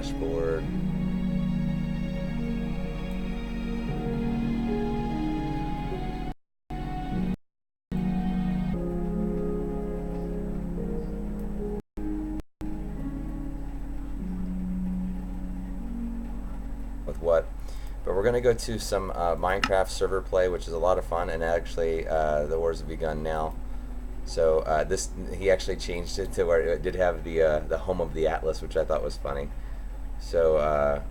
dashboard. With what? But we're going to go to some Minecraft server play, which is a lot of fun, and actually the wars have begun now. So he actually changed it to where it did have the home of the Atlaz, which I thought was funny. So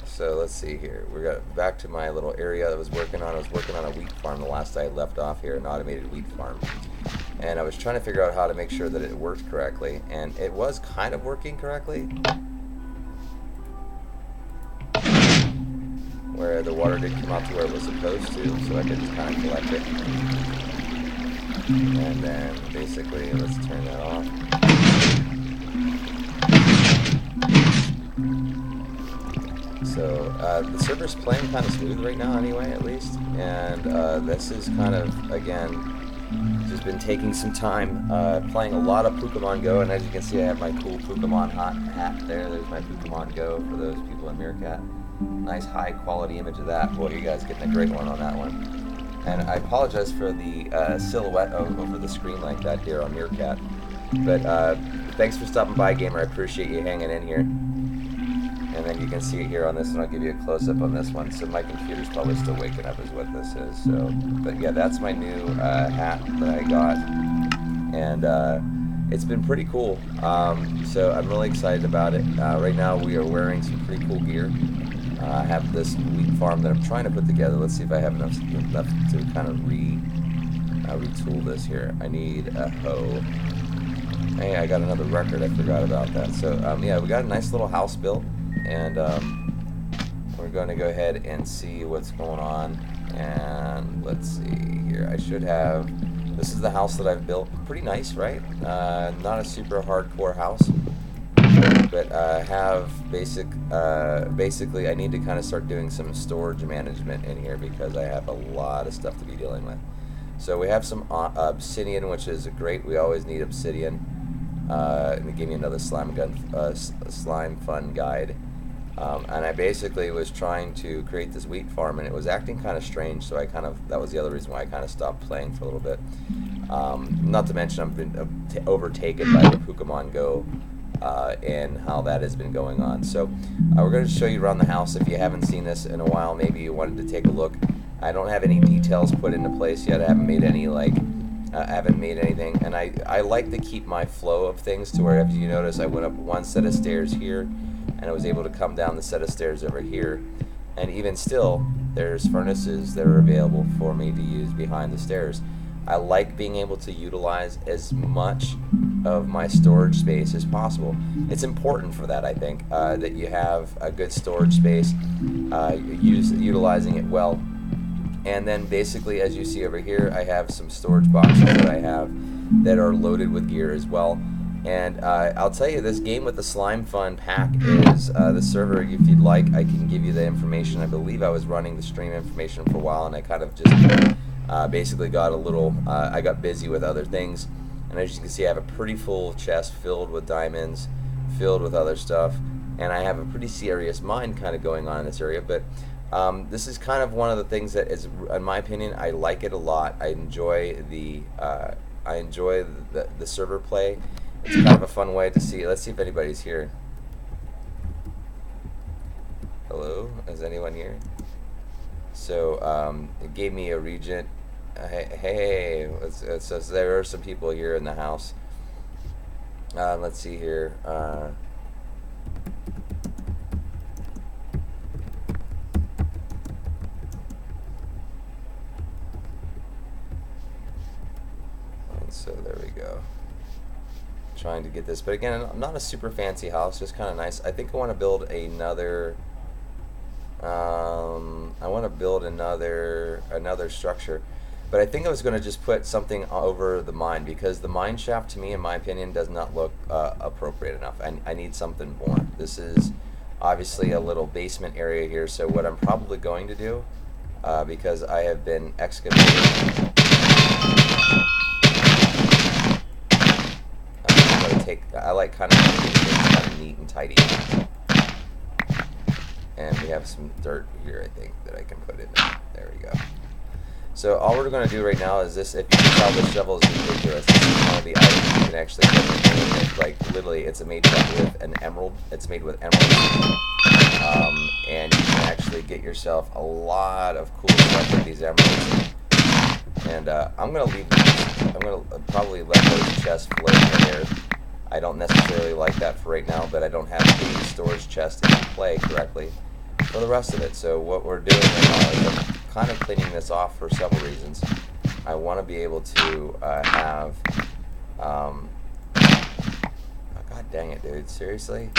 so let's see here. We got back to my little area that I was working on. I was working on a wheat farm the last I left off here, an automated wheat farm. And I was trying to figure out how to make sure that it worked correctly, and it was kind of working correctly. Where the water did come out to where it was supposed to, so I could just kind of collect it. And then basically, let's turn that off. So the server's playing kind of smooth right now anyway, at least. And this is kind of, again, just been taking some time playing a lot of Pokemon Go. And as you can see, I have my cool Pokemon hat there. There's my Pokemon Go for those people in Meerkat. Nice high quality image of that. Boy, you guys getting a great one on that one. And I apologize for the silhouette over the screen like that here on Meerkat. But thanks for stopping by, gamer. I appreciate you hanging in here. And then you can see it here on this, and I'll give you a close-up on this one. So my computer's probably still waking up is what this is. So, but yeah, that's my new hat that I got. And it's been pretty cool. So I'm really excited about it. Right now we are wearing some pretty cool gear. I have this wheat farm that I'm trying to put together. Let's see if I have enough to kind of retool this here. I need a hoe. Hey, I got another record. I forgot about that. So yeah, we got a nice little house built, and we're going to go ahead and see what's going on. And let's see here. I should have. This is the house that I've built. Pretty nice, right? Not a super hardcore house. But have basically I need to kind of start doing some storage management in here because I have a lot of stuff to be dealing with. So we have some obsidian, which is great. We always need obsidian. And it gave me another slime fun guide. And I basically was trying to create this wheat farm, and it was acting kind of strange. So that was the other reason why I kind of stopped playing for a little bit. Not to mention I've been overtaken by the Pokemon Go. And how that has been going on. So we're going to show you around the house. If you haven't seen this in a while, maybe you wanted to take a look. I don't have any details put into place yet. I haven't made any anything, and I like to keep my flow of things to where, if you notice, I went up one set of stairs here, and I was able to come down the set of stairs over here. And even still, there's furnaces that are available for me to use behind the stairs. I like being able to utilize as much of my storage space as possible. It's important for that, I think, that you have a good storage space, utilizing it well. And then basically, as you see over here, I have some storage boxes that I have that are loaded with gear as well. And I'll tell you, this game with the Slime Fun pack is the server. If you'd like, I can give you the information. I believe I was running the stream information for a while, and I kind of just basically got a little, I got busy with other things. And as you can see, I have a pretty full chest filled with diamonds, filled with other stuff. And I have a pretty serious mine kind of going on in this area. But this is kind of one of the things that is, in my opinion, I like it a lot. I enjoy the server play. It's kind of a fun way to see. Let's see if anybody's here. Hello? Is anyone here? So it gave me a regent. Hey, so there are some people here in the house. Let's see here. And so there we go. Trying to get this, but again, not a super fancy house, just kind of nice. I think I want to build another. I want to build another structure, but I think I was going to just put something over the mine, because the mine shaft, to me, in my opinion, does not look appropriate enough. I need something more. This is obviously a little basement area here, so what I'm probably going to do, because I have been excavating. I like kind of neat and tidy. And we have some dirt here, I think, that I can put in there. There we go. So all we're going to do right now is this. If you can tell, this shovel is ridiculous. This is one of the items you can actually get in the game. It's like literally, it's made with an emerald. It's made with emeralds, and you can actually get yourself a lot of cool stuff with these emeralds. And I'm going to leave these. I'm going to probably let those chests float in there. I don't necessarily like that for right now, but I don't have the storage chest to play correctly for the rest of it. So what we're doing right now is I'm kind of cleaning this off for several reasons. I want to be able to have oh, god dang it, dude, seriously?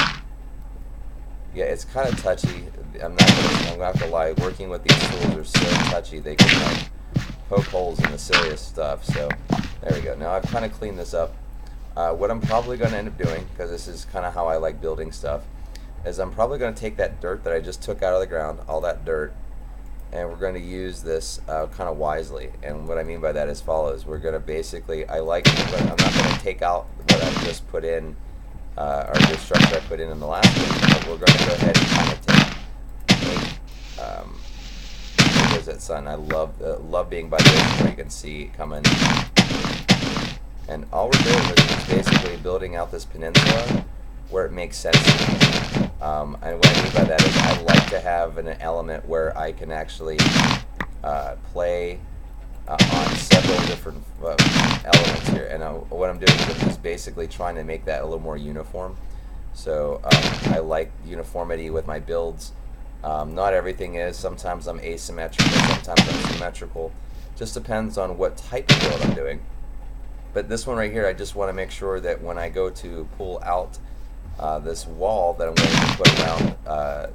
Yeah, it's kind of touchy. I'm not gonna have to lie, working with these tools are so touchy, they can like poke holes in the silliest stuff. So there we go. Now I've kind of cleaned this up. What I'm probably going to end up doing, because this is kind of how I like building stuff, is I'm probably going to take that dirt that I just took out of the ground, all that dirt, and we're going to use this kind of wisely. And what I mean by that is follows. We're going to basically, I'm not going to take out what I just put in, or the structure I put in the last one, but we're going to go ahead and kind of take there goes that sun. I love being by the ocean where you can see it coming. And all we're doing is basically building out this peninsula where it makes sense to me. And what I mean by that is I like to have an element where I can actually play on several different elements here. And what I'm doing is I'm just basically trying to make that a little more uniform. So I like uniformity with my builds. Not everything is. Sometimes I'm asymmetrical, sometimes I'm symmetrical. Just depends on what type of build I'm doing. But this one right here, I just want to make sure that when I go to pull out this wall that I'm going to put around, to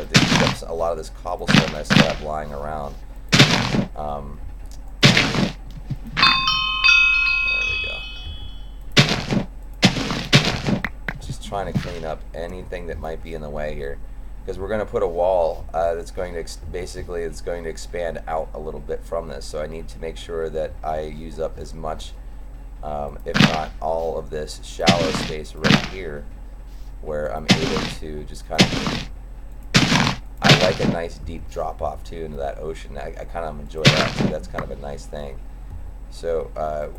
eat up a lot of this cobblestone that I still have lying around. There we go. Just trying to clean up anything that might be in the way here, because we're going to put a wall that's going to basically it's going to expand out a little bit from this. So I need to make sure that I use up as much, if not all of this shallow space right here, where I'm able to just kind of, I like a nice deep drop off too into that ocean. I kind of enjoy that too. That's kind of a nice thing. So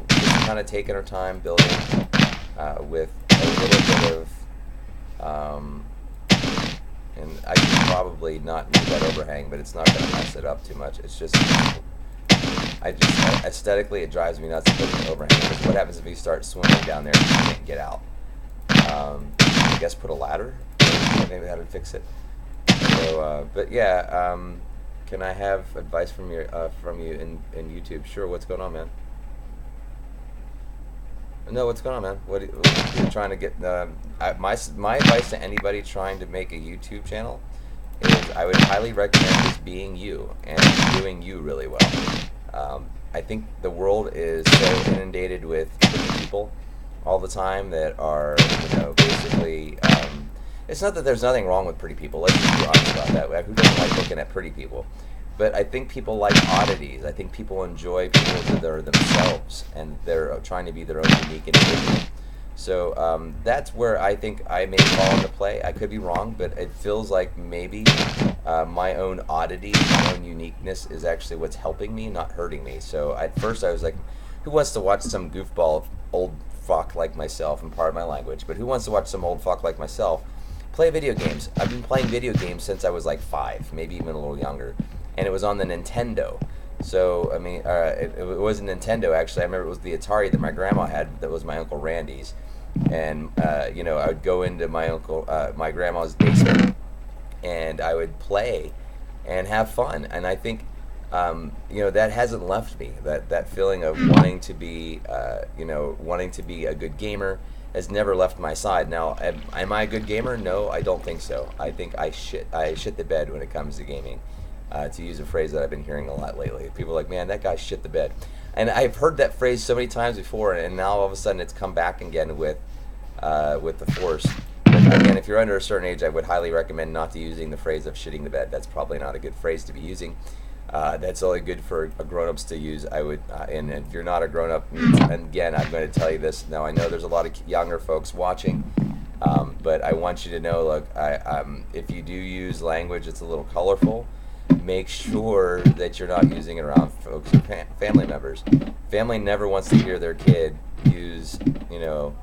just kind of taking our time building with a little bit of, and I can probably not need that overhang, but it's not going to mess it up too much. It's just, aesthetically it drives me nuts to put an overhang, because what happens if you start swimming down there and you can't get out? I guess put a ladder, maybe that would fix it. So, but yeah, can I have advice from you in YouTube? Sure. What's going on, man? No, what's going on, man? What you're trying to get? My advice to anybody trying to make a YouTube channel is I would highly recommend just being you and doing you really well. I think the world is so inundated with pretty people all the time that are, basically, it's not that there's nothing wrong with pretty people. Let's just be honest about that. Who doesn't like looking at pretty people? But I think people like oddities. I think people enjoy people that are themselves, and they're trying to be their own unique individual. So that's where I think I may fall into play. I could be wrong, but it feels like maybe my own oddity, my own uniqueness is actually what's helping me, not hurting me. So at first I was like, who wants to watch some goofball old fuck like myself, and pardon my language, but who wants to watch some old fuck like myself play video games? I've been playing video games since I was like 5, maybe even a little younger, and it was on the Nintendo. So I mean, it wasn't Nintendo actually. I remember it was the Atari that my grandma had. That was my Uncle Randy's, and I would go into my grandma's basement, and I would play and have fun. And I think that hasn't left me. That feeling of wanting to be a good gamer has never left my side. Now, am I a good gamer? No, I don't think so. I think I shit the bed when it comes to gaming. To use a phrase that I've been hearing a lot lately. People are like, man, that guy shit the bed. And I've heard that phrase so many times before, and now all of a sudden it's come back again with the force. But again, if you're under a certain age, I would highly recommend not to using the phrase of shitting the bed. That's probably not a good phrase to be using. That's only good for grown-ups to use. I would, and if you're not a grown-up, and again, I'm going to tell you this. Now, I know there's a lot of younger folks watching. But I want you to know, look, if you do use language that's a little colorful, make sure that you're not using it around folks or family members. Family never wants to hear their kid use, you know,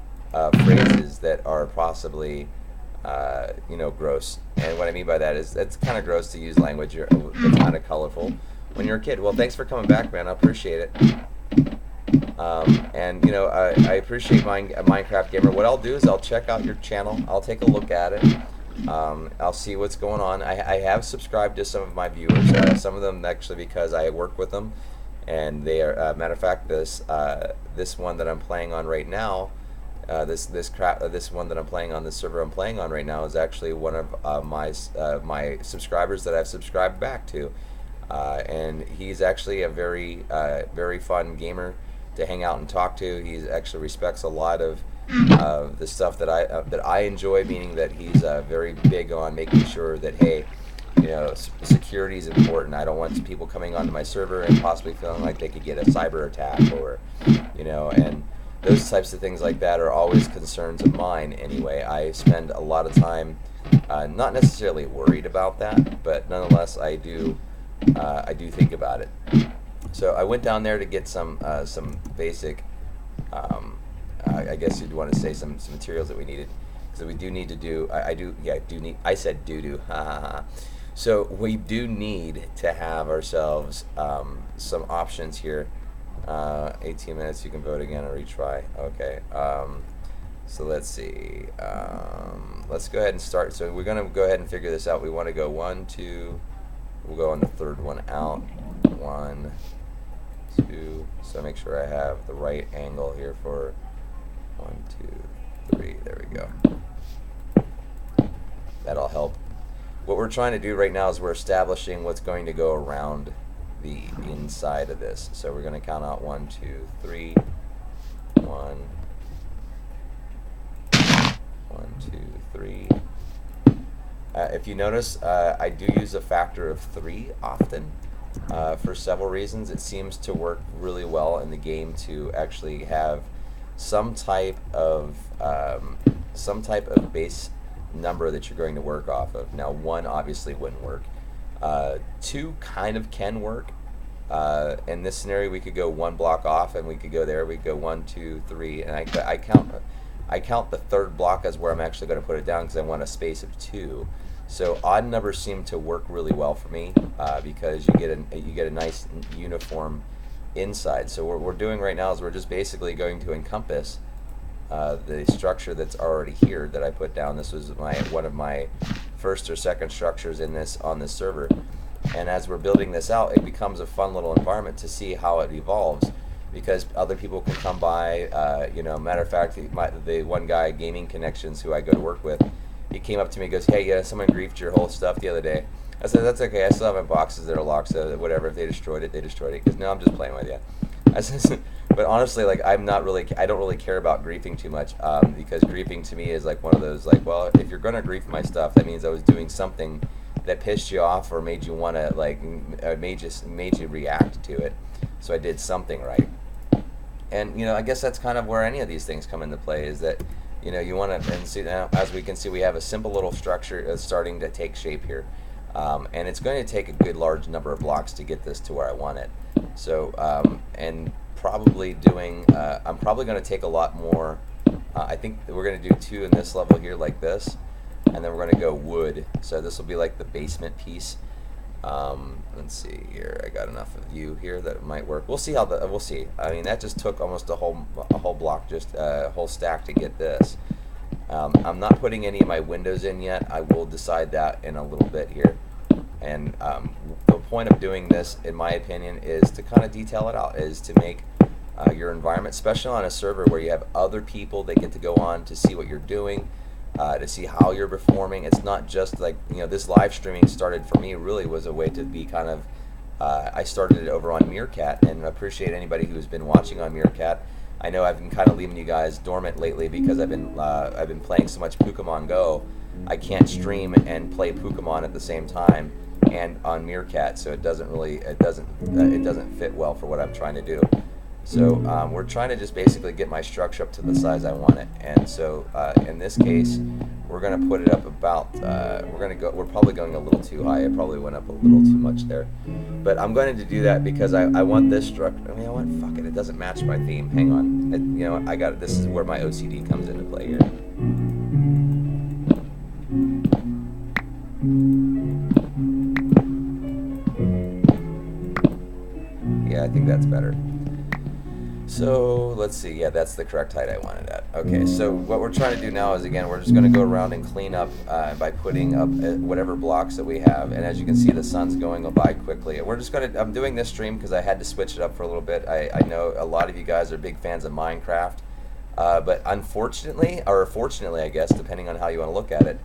phrases that are possibly, gross. And what I mean by that is it's kind of gross to use language that's kind of colorful when you're a kid. Well, thanks for coming back, man. I appreciate it. And I appreciate Minecraft Gamer. What I'll do is I'll check out your channel. I'll take a look at it. I'll see what's going on. I have subscribed to some of my viewers. Some of them actually because I work with them, and they are. Matter of fact, this one that I'm playing on right now, this one that I'm playing on, this server I'm playing on right now, is actually one of my subscribers that I've subscribed back to, and he's actually a very fun gamer to hang out and talk to. He actually respects a lot of the stuff that I enjoy, meaning that he's very big on making sure that, hey, security is important. I don't want people coming onto my server and possibly feeling like they could get a cyber attack, or and those types of things like that are always concerns of mine anyway. I spend a lot of time not necessarily worried about that, but nonetheless I do think about it. So I went down there to get some basic, I guess you'd want to say some materials that we needed, because we do need to do. I said do. So we do need to have ourselves some options here. 18 minutes. You can vote again or retry. Okay. So let's see. Let's go ahead and start. So we're gonna go ahead and figure this out. We want to go 1, 2. We'll go on the third one out. 1, 2. So make sure I have the right angle here for 1, 2, 3. There we go. That'll help. What we're trying to do right now is we're establishing what's going to go around the inside of this. So we're going to count out 1, 2, 3. 1, 1, 2, 3. If you notice, I do use a factor of 3 often. For several reasons. It seems to work really well in the game to actually have some type of base number that you're going to work off of. Now, 1 obviously wouldn't work. 2 kind of can work. In this scenario, we could go 1 block off, and we could go there. We could go 1, 2, 3, and I count the third block as where I'm actually going to put it down, because I want a space of 2. So odd numbers seem to work really well for me, because you get a nice uniform inside. So what we're doing right now is we're just basically going to encompass the structure that's already here that I put down. This was one of my first or second structures on this server. And as we're building this out, it becomes a fun little environment to see how it evolves, because other people can come by. Matter of fact, the one guy, Gaming Connections, who I go to work with, he came up to me and goes, "Hey, someone griefed your whole stuff the other day." I said, "That's okay. I still have my boxes that are locked, so whatever. If they destroyed it, they destroyed it." Because no, I'm just playing with you. I said, but honestly, like I don't really care about griefing too much, because griefing to me is like one of those, like, well, if you're gonna grief my stuff, that means I was doing something that pissed you off or made you want to made you react to it. So I did something right. And I guess that's kind of where any of these things come into play, is that you want to, and see now, as we can see, we have a simple little structure starting to take shape here, and it's going to take a good large number of blocks to get this to where I want it. So and probably doing I'm probably going to take a lot more. I think we're going to do 2 in this level here like this, and then we're going to go wood. So this will be like the basement piece. Let's see here. I got enough of you here that it might work. We'll see how we'll see. I mean, that just took almost a whole block, just a whole stack to get this. I'm not putting any of my windows in yet. I will decide that in a little bit here. And the point of doing this, in my opinion, is to kind of detail it out, is to make your environment, especially on a server where you have other people that get to go on to see what you're doing, to see how you're performing. It's not just like, this live streaming started for me, really was a way to be kind of, I started it over on Meerkat, and I appreciate anybody who's been watching on Meerkat. I know I've been kind of leaving you guys dormant lately because I've been playing so much Pokemon Go. I can't stream and play Pokemon at the same time and on Meerkat, so it doesn't fit well for what I'm trying to do. So we're trying to just basically get my structure up to the size I want it. And so in this case, we're going to put it up about, we're probably going a little too high. It probably went up a little too much there. But I'm going to do that because I want this structure. I mean, I want, fuck it, it doesn't match my theme. Hang on. I got it. This is where my OCD comes into play here. Yeah, I think that's better. So let's see. Yeah, that's the correct height I wanted at. Okay, so what we're trying to do now is, again, we're just going to go around and clean up by putting up whatever blocks that we have. And as you can see, the sun's going by quickly. We're just going to, I'm doing this stream because I had to switch it up for a little bit. I know a lot of you guys are big fans of Minecraft. But unfortunately, or fortunately, I guess, depending on how you want to look at it,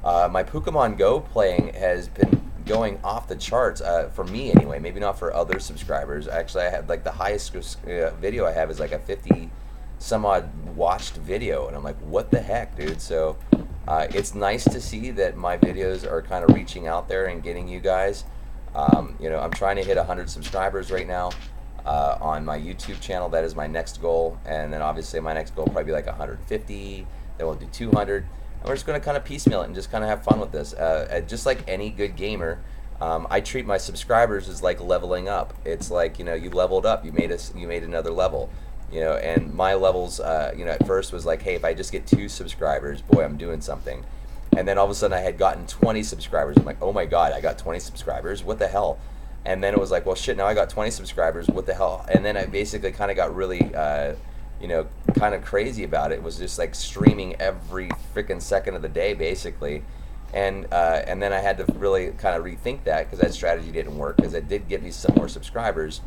my Pokemon Go playing has been going off the charts, for me anyway, maybe not for other subscribers. Actually, I had like the highest video I have is like a 50 some odd watched video, and I'm like, what the heck, dude? So it's nice to see that my videos are kind of reaching out there and getting you guys. I'm trying to hit 100 subscribers right now on my YouTube channel. That is my next goal, and then obviously my next goal will probably be like 150, then we'll do 200. And we're just going to kind of piecemeal it and just kind of have fun with this. Just like any good gamer, I treat my subscribers as like leveling up. It's like, you leveled up, you made another level, and my levels, at first was like, hey, if I just get 2 subscribers, boy, I'm doing something. And then all of a sudden I had gotten 20 subscribers. I'm like, oh my God, I got 20 subscribers, what the hell? And then it was like, well, shit, now I got 20 subscribers, what the hell? And then I basically kind of got really, kind of crazy about it. It was just like streaming every freaking second of the day, basically. And then I had to really kind of rethink that because that strategy didn't work, because it did get me some more subscribers.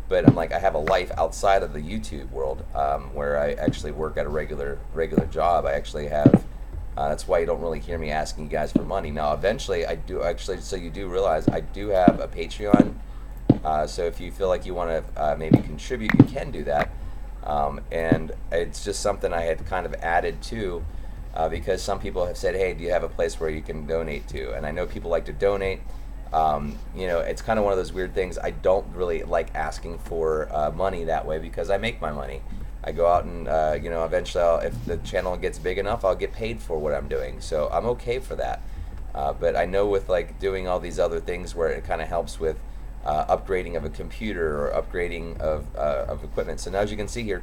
But I'm like, I have a life outside of the YouTube world, where I actually work at a regular job. I actually have, that's why you don't really hear me asking you guys for money. Now, eventually I do actually, so you do realize I do have a Patreon. So if you feel like you want to maybe contribute, you can do that. And it's just something I had kind of added to, because some people have said, hey, do you have a place where you can donate to? And I know people like to donate. It's kind of one of those weird things. I don't really like asking for money that way, because I make my money. I go out and, eventually if the channel gets big enough, I'll get paid for what I'm doing. So I'm okay for that. But I know with like doing all these other things where it kind of helps with upgrading of a computer or upgrading of equipment. So now, as you can see here,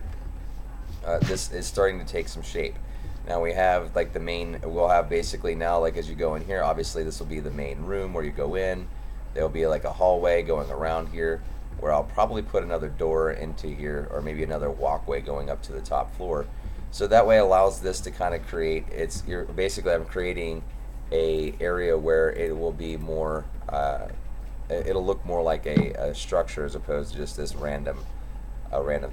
this is starting to take some shape. Now we have like the main, we'll have basically now, like as you go in here, obviously this will be the main room where you go in. There'll be like a hallway going around here where I'll probably put another door into here, or maybe another walkway going up to the top floor. So that way allows this to kind of create, I'm creating a area where it will be more, it'll look more like a structure as opposed to just this random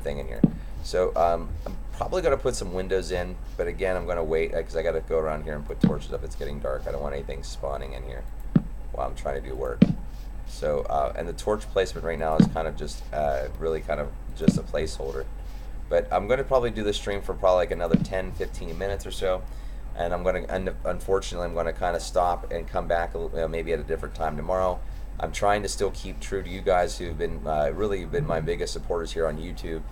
thing in here. So I'm probably going to put some windows in, but again, I'm going to wait because I got to go around here and put torches up. It's getting dark. I don't want anything spawning in here while I'm trying to do work. So and the torch placement right now is kind of just really kind of just a placeholder. But I'm going to probably do the stream for probably like another 10-15 minutes or so. And I'm going to, unfortunately, I'm going to kind of stop and come back maybe at a different time tomorrow. I'm trying to still keep true to you guys who've been really been my biggest supporters here on YouTube.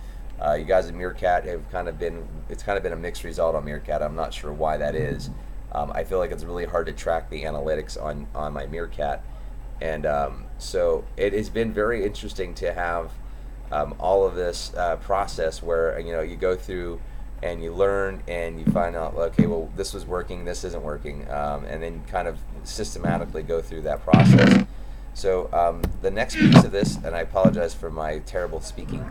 You guys at Meerkat have it's kind of been a mixed result on Meerkat. I'm not sure why that is. I feel like it's really hard to track the analytics on my Meerkat. And so it has been very interesting to have all of this process where, you go through and you learn and you find out, okay, well, this was working, this isn't working, and then kind of systematically go through that process. So the next piece of this, and I apologize for my terrible speaking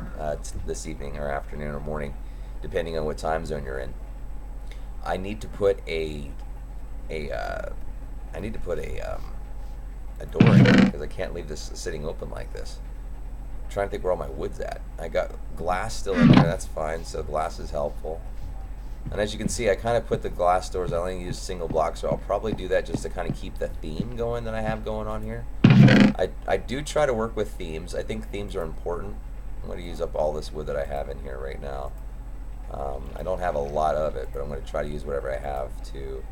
this evening or afternoon or morning, depending on what time zone you're in. I need to put a door in here because I can't leave this sitting open like this. I'm trying to think where all my wood's at. I got glass still in there, that's fine, so glass is helpful. And as you can see, I kind of put the glass doors, I only use single blocks, so I'll probably do that just to kind of keep the theme going that I have going on here. I do try to work with themes. I think themes are important. I'm going to use up all this wood that I have in here right now. I don't have a lot of it, but I'm going to try to use whatever I have to.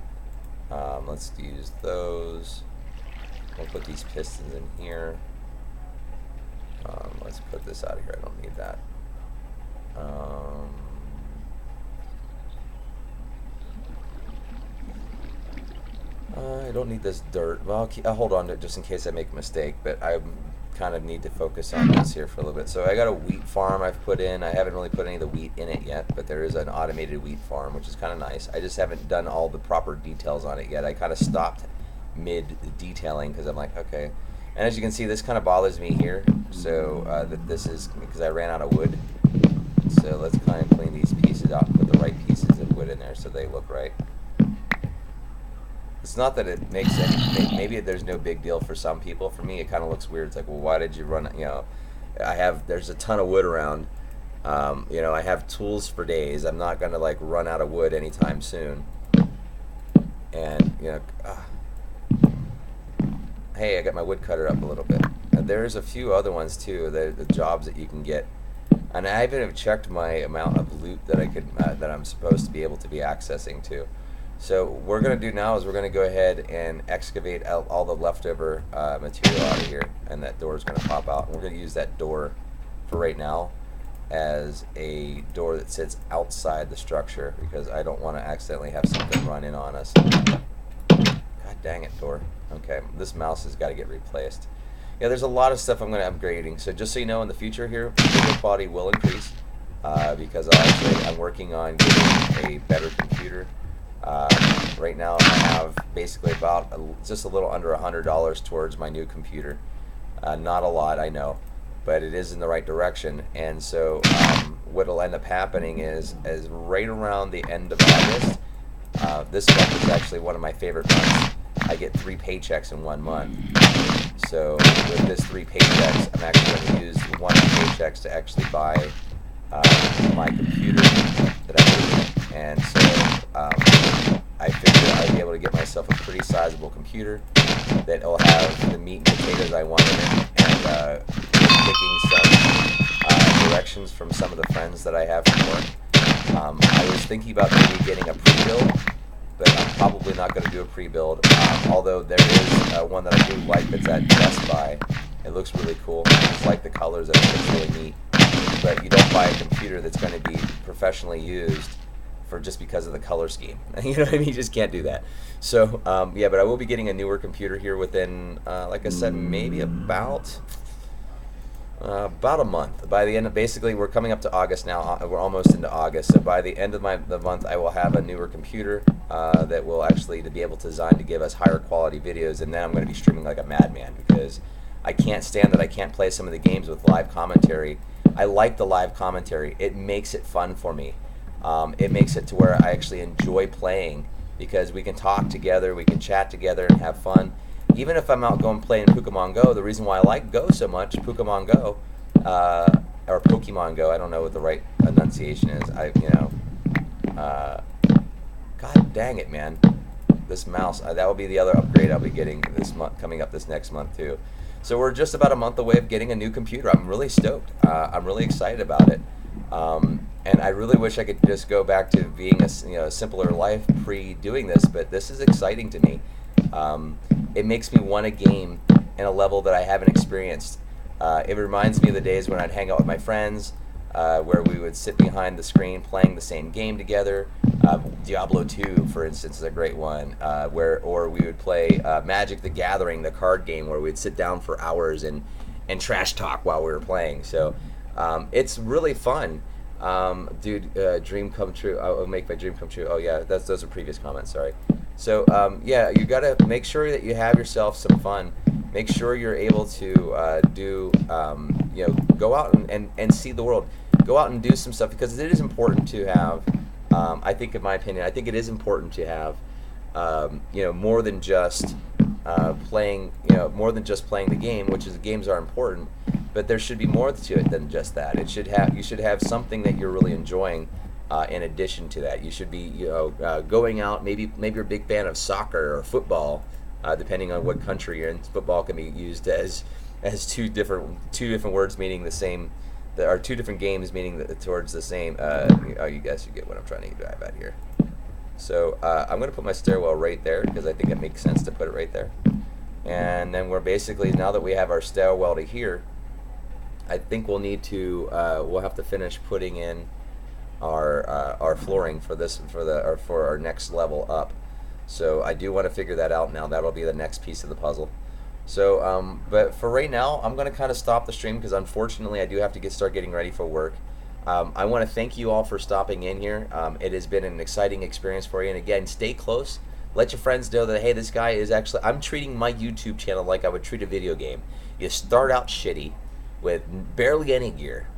Let's use those. We'll put these pistons in here. Let's put this out of here. I don't need that. Um, I don't need this dirt. Well, I'll hold on to it just in case I make a mistake, but I kind of need to focus on this here for a little bit. So I got a wheat farm I've put in. I haven't really put any of the wheat in it yet, but there is an automated wheat farm, which is kind of nice. I just haven't done all the proper details on it yet. I kind of stopped mid-detailing because I'm like, okay. And as you can see, this kind of bothers me here. So that this is because I ran out of wood. So let's kind of clean these pieces out and put the right pieces of wood in there so they look right. It's not that it makes any, maybe there's no big deal for some people. For me, it kind of looks weird. It's like, well, why did you run, there's a ton of wood around. I have tools for days. I'm not going to like run out of wood anytime soon. And, hey, I got my wood cutter up a little bit. And there's a few other ones too, the jobs that you can get. And I haven't checked my amount of loot that that I'm supposed to be able to be accessing to. So what we're going to do now is we're going to go ahead and excavate out all the leftover material out of here, and that door is going to pop out. And we're going to use that door for right now as a door that sits outside the structure because I don't want to accidentally have something run in on us. God dang it, door. Okay, this mouse has got to get replaced. Yeah, there's a lot of stuff I'm going to upgrading. So just so you know, in the future here, video quality will increase because I'm working on getting a better computer. Right now I have basically about just a little under $100 towards my new computer. Not a lot, I know, but it is in the right direction. And so what will end up happening is right around the end of August, this month is actually one of my favorite months. I get 3 paychecks in 1 month. So with this 3 paychecks, I'm actually going to use one of the paychecks to actually buy my computer that I need. And so I figured I'd be able to get myself a pretty sizable computer that will have the meat and potatoes I want in it, and taking some directions from some of the friends that I have from work. I was thinking about maybe getting a pre-build, but I'm probably not going to do a pre-build, although there is one that I do like that's at Best Buy. It looks really cool. I just like the colors of it. It's really neat. But you don't buy a computer that's going to be professionally used for just because of the color scheme. You know what I mean? You just can't do that. So, yeah, but I will be getting a newer computer here within, like I said, maybe about a month. By the end of, basically, we're coming up to August now. We're almost into August. So by the end of the month, I will have a newer computer that will actually be able to design to give us higher quality videos. And then I'm going to be streaming like a madman because I can't stand that I can't play some of the games with live commentary. I like the live commentary. It makes it fun for me. It makes it to where I actually enjoy playing because we can talk together, we can chat together and have fun. Even if I'm out going playing Pokemon Go, the reason why I like Go so much, Pokemon Go, or Pokemon Go, I don't know what the right enunciation is. God dang it, man. This mouse, that will be the other upgrade I'll be getting this month, coming up this next month too. So we're just about a month away of getting a new computer. I'm really stoked. I'm really excited about it. And I really wish I could just go back to being a simpler life pre-doing this, but this is exciting to me. It makes me want a game in a level that I haven't experienced. It reminds me of the days when I'd hang out with my friends, where we would sit behind the screen playing the same game together. Diablo 2, for instance, is a great one. Or we would play Magic the Gathering, the card game, where we'd sit down for hours and trash talk while we were playing. So it's really fun. Dude, dream come true. I'll make my dream come true. Oh yeah, those are previous comments. Sorry. So yeah, you gotta make sure that you have yourself some fun. Make sure you're able to go out and see the world. Go out and do some stuff because it is important to have. I think, in my opinion, I think it is important to have, more than just playing. More than just playing the game, which is games are important. But there should be more to it than just that. You should have something that you're really enjoying in addition to that. You should be going out. Maybe you're a big fan of soccer or football, depending on what country you're in. Football can be used as two different words meaning the same. There are two different games meaning towards the same. You guys should get what I'm trying to drive at here. So I'm going to put my stairwell right there because I think it makes sense to put it right there. And then we're basically, now that we have our stairwell to here, I think we'll need to we'll have to finish putting in our flooring for this for our next level up. So I do want to figure that out now. That'll be the next piece of the puzzle. So, but for right now, I'm going to kind of stop the stream because unfortunately I do have to start getting ready for work. I want to thank you all for stopping in here. It has been an exciting experience for you. And again, stay close. Let your friends know that, hey, this guy is actually, I'm treating my YouTube channel like I would treat a video game. You start out shitty with barely any gear,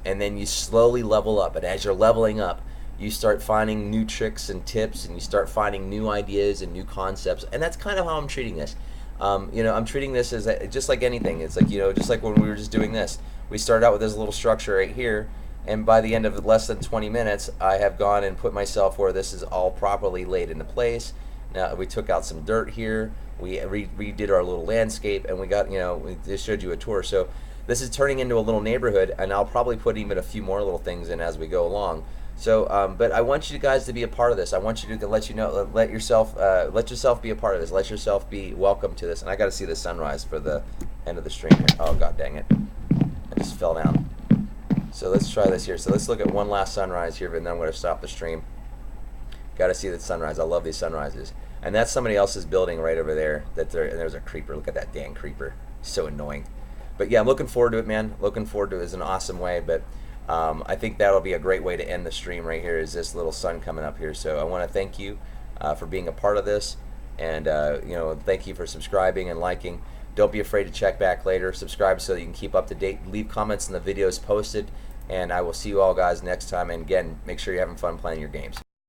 and then you slowly level up. And as you're leveling up, you start finding new tricks and tips, and you start finding new ideas and new concepts. And that's kind of how I'm treating this. I'm treating this as just like anything. It's like, just like when we were just doing this. We started out with this little structure right here, and by the end of less than 20 minutes, I have gone and put myself where this is all properly laid into place. Now, we took out some dirt here. We redid our little landscape, and we got, we just showed you a tour. So this is turning into a little neighborhood, and I'll probably put even a few more little things in as we go along. So, but I want you guys to be a part of this. I want you to let yourself be a part of this. Let yourself be welcome to this. And I got to see the sunrise for the end of the stream here. Oh, God dang it. I just fell down. So let's try this here. So let's look at one last sunrise here, and then I'm going to stop the stream. Got to see the sunrise. I love these sunrises. And that's somebody else's building right over there. And there's a creeper. Look at that dang creeper. So annoying. But yeah, I'm looking forward to it, man. Looking forward to it. It's an awesome way. But I think that'll be a great way to end the stream right here, is this little sun coming up here. So I want to thank you for being a part of this. And, thank you for subscribing and liking. Don't be afraid to check back later. Subscribe so that you can keep up to date. Leave comments in the videos posted. And I will see you all guys next time. And again, make sure you're having fun playing your games.